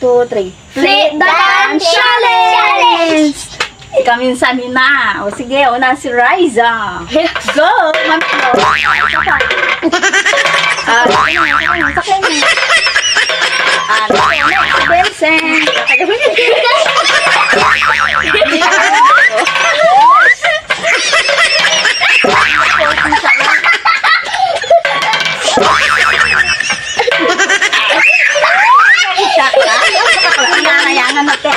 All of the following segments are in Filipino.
2, 3. Flip the can challenge! Kaminsan na. O sige, una si Riza. Go! Mamilo. Isa pa. Sakay na. Si Vincent. Nangayangan natin.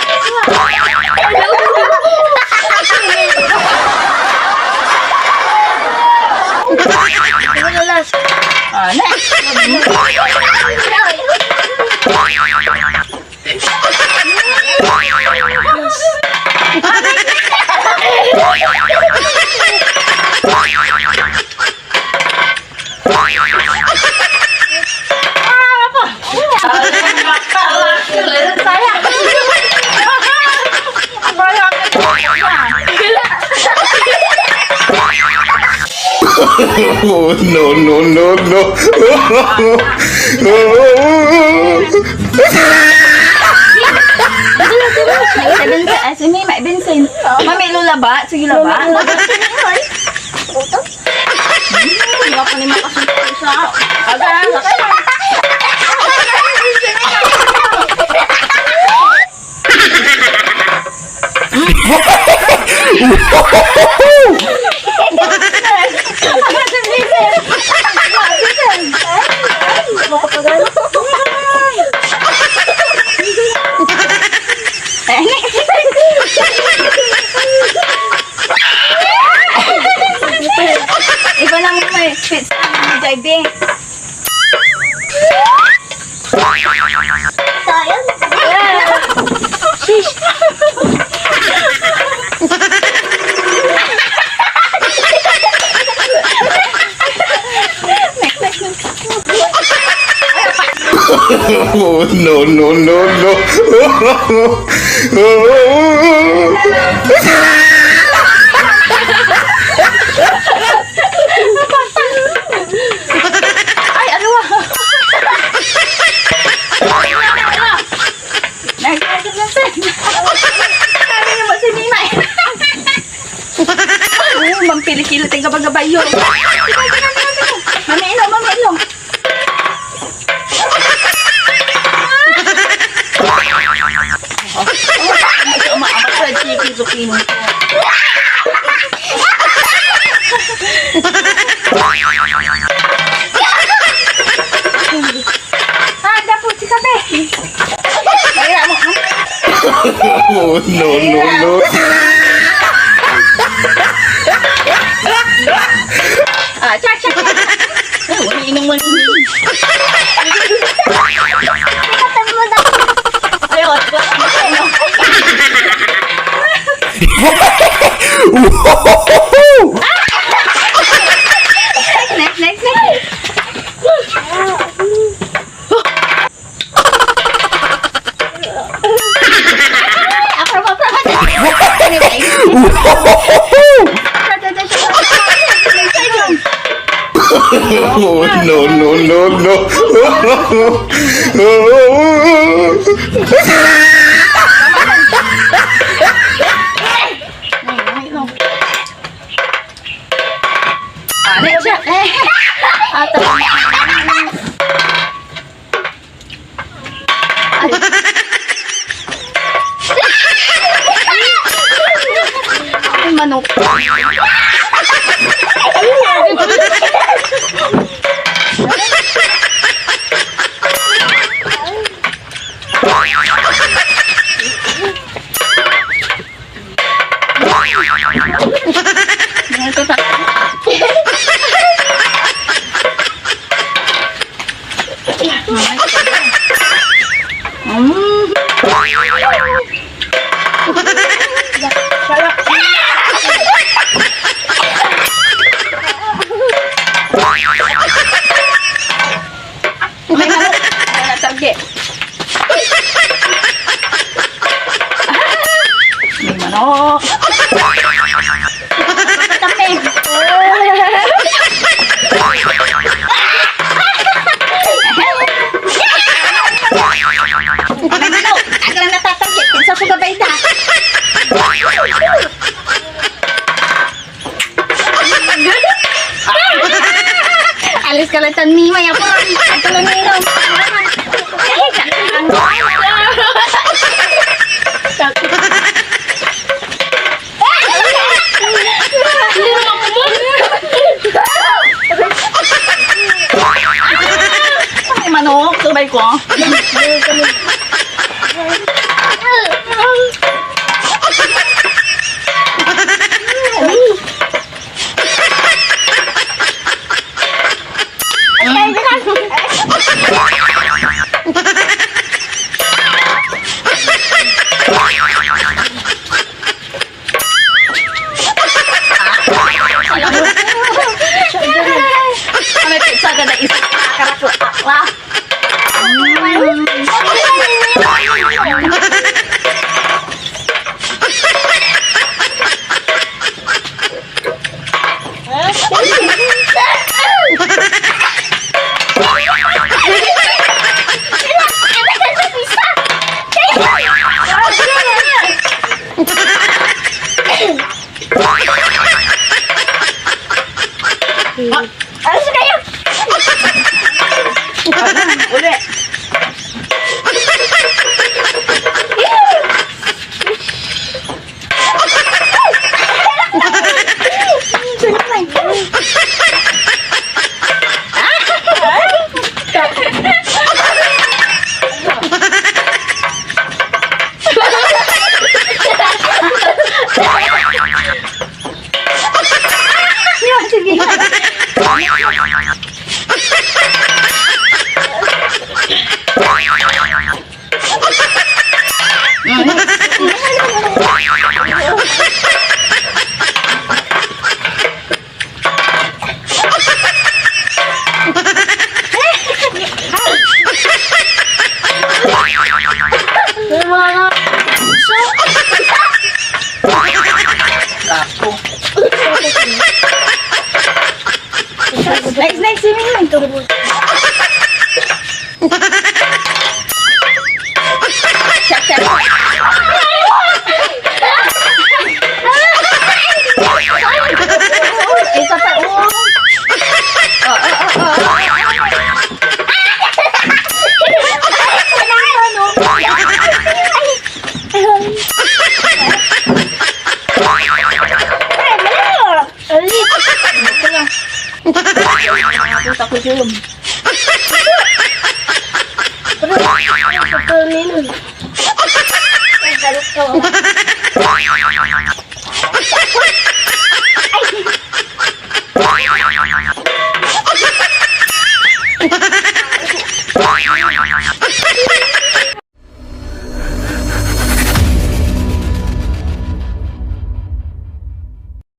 Next. Oh, no, no, no, no. Si Mima, Vincent. Mami, lulaba. Sige, laba. Hindi ako ni makasunod sa... Aga, sakay na. Iba lang yung may fit sa mga diving. Sayang. Shish. Oh, no, no, no, no. Ay, ano ba? Sabi niyo ba si Mima? Mampili-kilo ting gabagabay yun. Mami, ilong, mami, ilong. Umaamat sa chiki-zucchini ko. Handa po si Kabe. Kaya mo. Oh, no, no, no. Chak, chak. Wala inong mali. Ayun, next, next, next. Oh, no, no, no, Next siya. Ay, manok. May manok. May manok. Kalatan ni Maya po. Ito lang nila. Ay, manok. Subay ko. May pizza ka na isa. Karakla. Alis kayo! Uli. Sige. Next, swimming to. Isa pa, Puta ko dyan. Ay, galit ko.